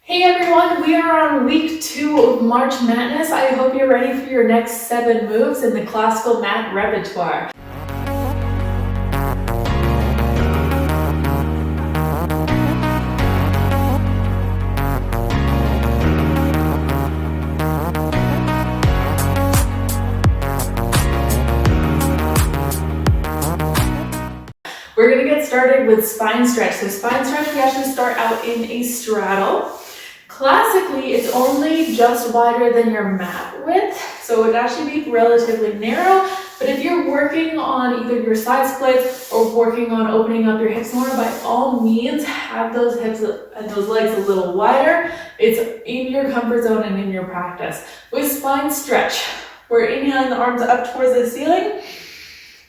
Hey everyone, we are on week 2 of March Madness. I hope you're ready for your next 7 moves in the classical mat repertoire. We're going to get started with spine stretch. So spine stretch, we actually start out in a straddle. Classically, it's only just wider than your mat width, so it would actually be relatively narrow. But if you're working on either your side splits or working on opening up your hips more, by all means, have those hips and those legs a little wider. It's in your comfort zone and in your practice. With spine stretch, we're inhaling the arms up towards the ceiling.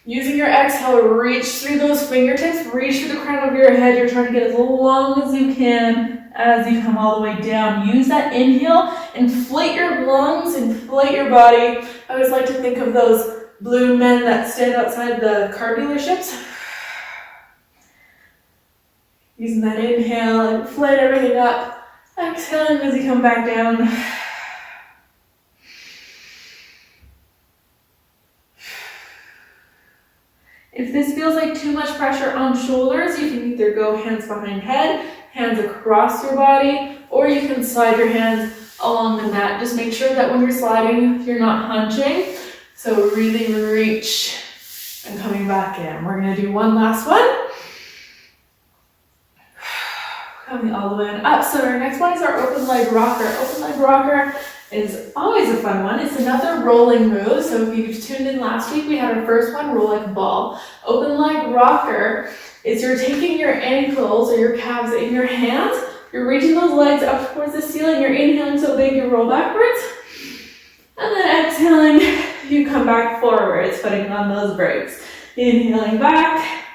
Using your exhale, reach through those fingertips, reach through the crown of your head. You're trying to get as long as you can as you come all the way down. Use that inhale, inflate your lungs, inflate your body. I always like to think of those blue men that stand outside the car dealerships. Using that inhale, inflate everything up. Exhaling as you come back down. If this feels like too much pressure on shoulders, you can either go hands behind head, hands across your body, or you can slide your hands along the mat. Just make sure that when you're sliding, you're not hunching. So really reach and coming back in. We're gonna do one last one. Coming all the way on up. So our next one is our open leg rocker. Open leg rocker is always a fun one. It's another rolling move. So if you've tuned in last week, we had our first one, roll like a ball. Open leg rocker is you're taking your ankles or your calves in your hands, you're reaching those legs up towards the ceiling, you're inhaling so big you roll backwards, and then exhaling, you come back forwards, putting on those brakes. Inhaling back,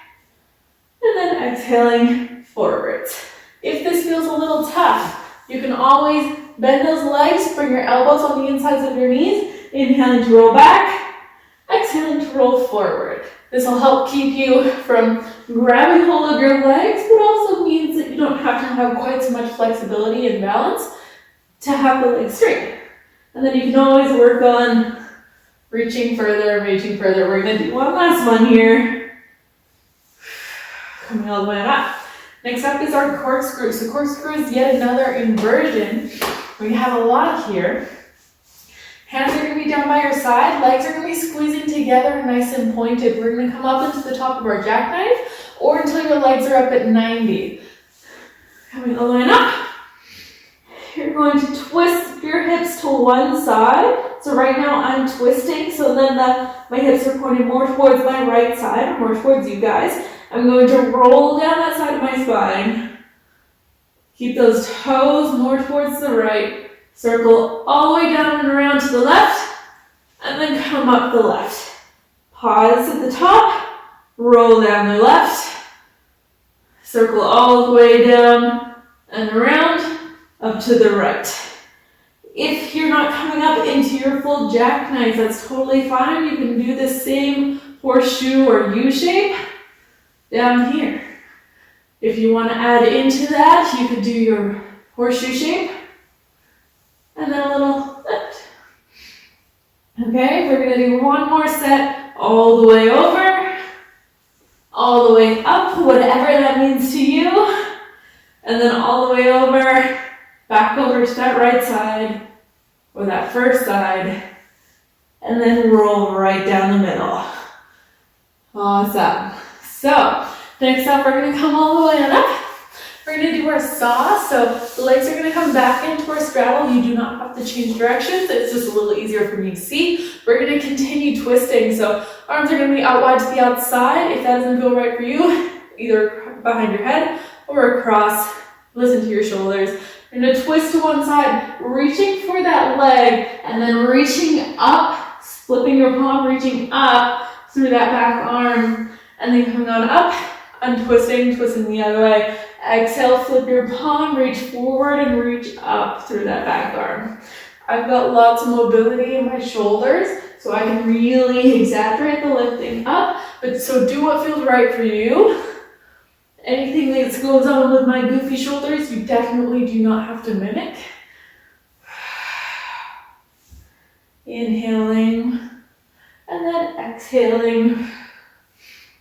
and then exhaling forwards. If this feels a little tough, you can always bend those legs, bring your elbows on the insides of your knees, inhaling to roll back, exhaling to roll forward. This will help keep you from grabbing hold of your legs, but also means that you don't have to have quite so much flexibility and balance to have the legs straight. And then you can always work on reaching further. We're going to do one last one here. Coming all the way up. Next up is our corkscrew. So corkscrew is yet another inversion. We have a lot here. Hands are going to be down by your side. Legs are going to be squeezing together nice and pointed. We're going to come up into the top of our jackknife or until your legs are up at 90. Coming all the way up. You're going to twist your hips to one side. So right now I'm twisting, so then my hips are pointed more towards my right side, or more towards you guys. I'm going to roll down that side of my spine. Keep those toes more towards the right. Circle all the way down and around to the left, and then come up the left. Pause at the top, roll down the left, circle all the way down and around, up to the right. If you're not coming up into your full jackknife, that's totally fine. You can do the same horseshoe or U shape down here. If you want to add into that, you could do your horseshoe shape and then a little lift. Okay, we're going to do one more set all the way over, all the way up, whatever that means to you, and then all the way over, back over to that right side or that first side, and then roll right down the middle. Awesome. So next up, we're going to come all the way on up. We're going to do our saw. So the legs are going to come back into our straddle. You do not have to change directions. It's just a little easier for me to see. We're going to continue twisting. So arms are going to be out wide to the outside. If that doesn't feel right for you, either behind your head or across. Listen to your shoulders. You're going to twist to one side, reaching for that leg, and then reaching up, flipping your palm, reaching up through that back arm, and then coming on up, untwisting, twisting the other way. Exhale, flip your palm, reach forward and reach up through that back arm. I've got lots of mobility in my shoulders, so I can really exaggerate the lifting up, but so do what feels right for you. Anything that goes on with my goofy shoulders, you definitely do not have to mimic. Inhaling and then exhaling.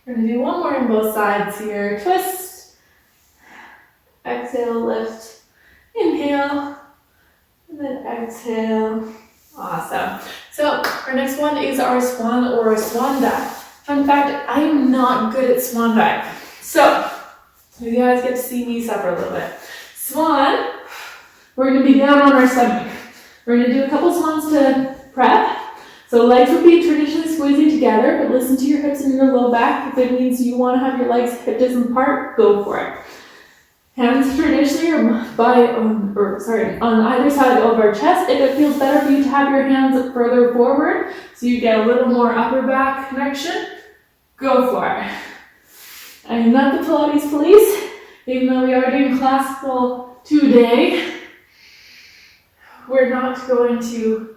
We're going to do one more on both sides here. Twist, exhale, lift, inhale, and then exhale. Awesome. So our next one is our swan or a swan dive. Fun fact, I am not good at swan dive. So you guys get to see me suffer a little bit. Swan, we're going to be down on our stomach. We're going to do a couple swans to prep. So legs would be traditionally squeezing together, but listen to your hips and your low back. If it means you want to have your legs hip distance apart, go for it. Hands traditionally are on either side of our chest. If it feels better for you to have your hands further forward, so you get a little more upper back connection, go for it. I am not the Pilates police, even though we are doing classical today. We're not going to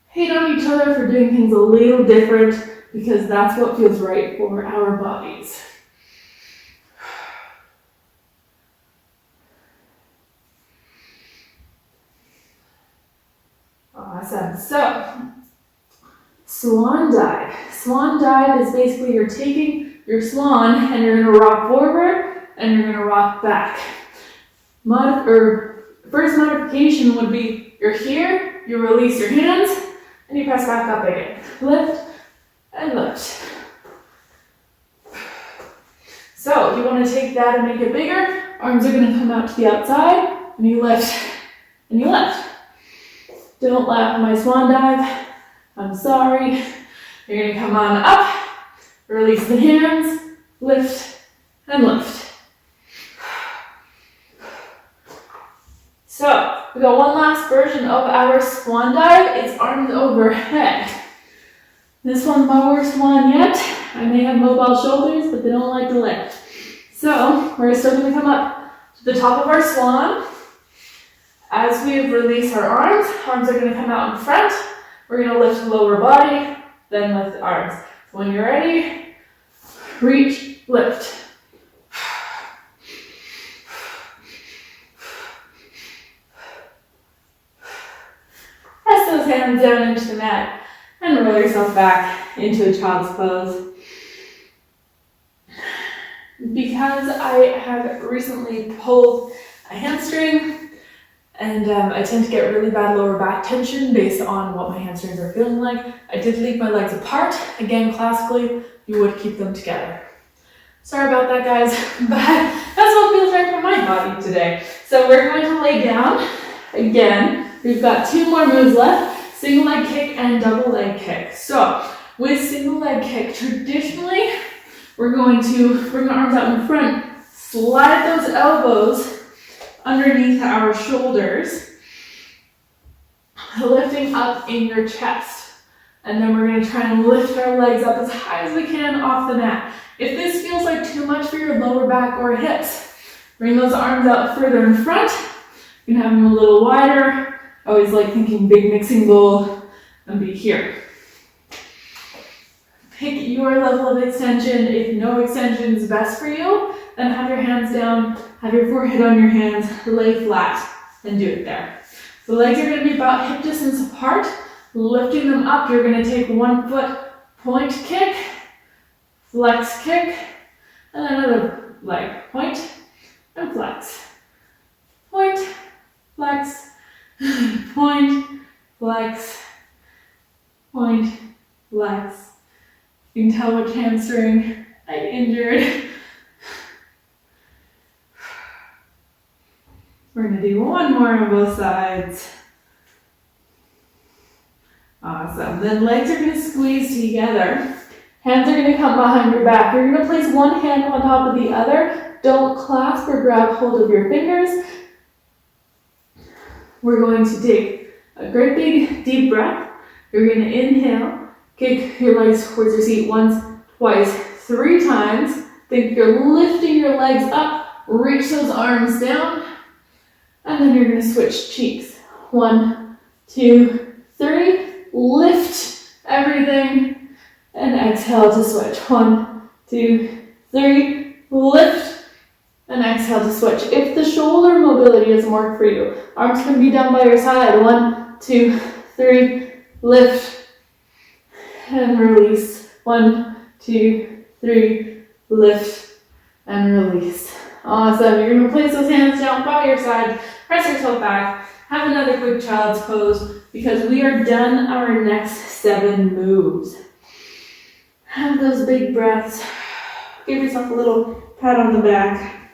hate on each other for doing things a little different because that's what feels right for our bodies. Awesome. So, swan dive. Swan dive is basically you're taking your swan and you're going to rock forward and you're going to rock back. First modification would be you're here, you release your hands, and you press back up again. Lift and lift. So you want to take that and make it bigger. Arms are going to come out to the outside, and you lift and you lift. Don't laugh at my swan dive. I'm sorry. You're going to come on up, release the hands, lift and lift. So we got one last version of our swan dive. It's arms overhead. This one's my worst one yet. I may have mobile shoulders, but they don't like to lift. So we're still going to come up to the top of our swan. As we release our arms are going to come out in front. We're going to lift the lower body, then lift the arms. So when you're ready, reach, lift. Press those hands down into the mat and roll yourself back into a child's pose. Because I have recently pulled a hamstring and I tend to get really bad lower back tension based on what my hamstrings are feeling like, I did leave my legs apart. Again, classically, you would keep them together. Sorry about that, guys, but that's what feels right for my body today. So we're going to lay down again. We've got two more moves left, single leg kick and double leg kick. So with single leg kick, traditionally, we're going to bring our arms out in front, slide those elbows underneath our shoulders, lifting up in your chest. And then we're going to try and lift our legs up as high as we can off the mat. If this feels like too much for your lower back or hips, bring those arms out further in front. You can have them a little wider. I always like thinking big mixing bowl and be here. Pick your level of extension. If no extension is best for you, then have your hands down, have your forehead on your hands, lay flat, and do it there. The legs are going to be about hip distance apart. Lifting them up, you're going to take 1 foot point kick, flex kick, and another leg. Point and flex. Point, flex, point, flex, point, flex. You can tell which hamstring I injured. We're going to do one more on both sides. Awesome. Then legs are going to squeeze together. Hands are going to come behind your back. You're going to place one hand on top of the other. Don't clasp or grab hold of your fingers. We're going to take a great big deep breath. You're going to inhale, kick your legs towards your seat once, twice, 3 times. Think you're lifting your legs up, reach those arms down, and then you're going to switch cheeks. 1, 2, 3. Lift everything and exhale to switch. 1, 2, 3. Lift exhale to switch. If the shoulder mobility doesn't work for you, arms can be down by your side. 1, 2, 3, lift and release. 1, 2, 3, lift and release. Awesome. You're going to place those hands down by your side, press yourself back, have another quick child's pose because we are done our next 7 moves. Have those big breaths. Give yourself a little pat on the back.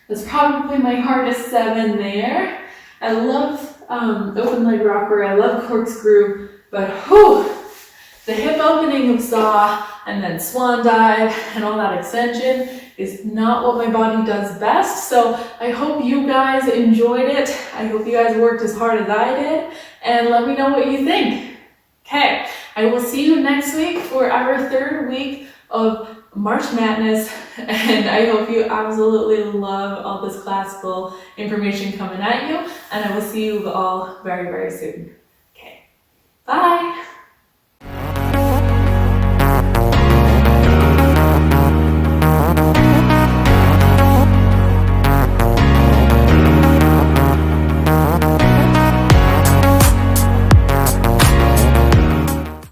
That's probably my hardest 7 there. I love open leg rocker, I love corkscrew, but the hip opening of saw and then swan dive and all that extension is not what my body does best. So I hope you guys enjoyed it. I hope you guys worked as hard as I did, and let me know what you think. Okay, I will see you next week for our 3rd week of March Madness, and I hope you absolutely love all this classical information coming at you, and I will see you all very, very soon.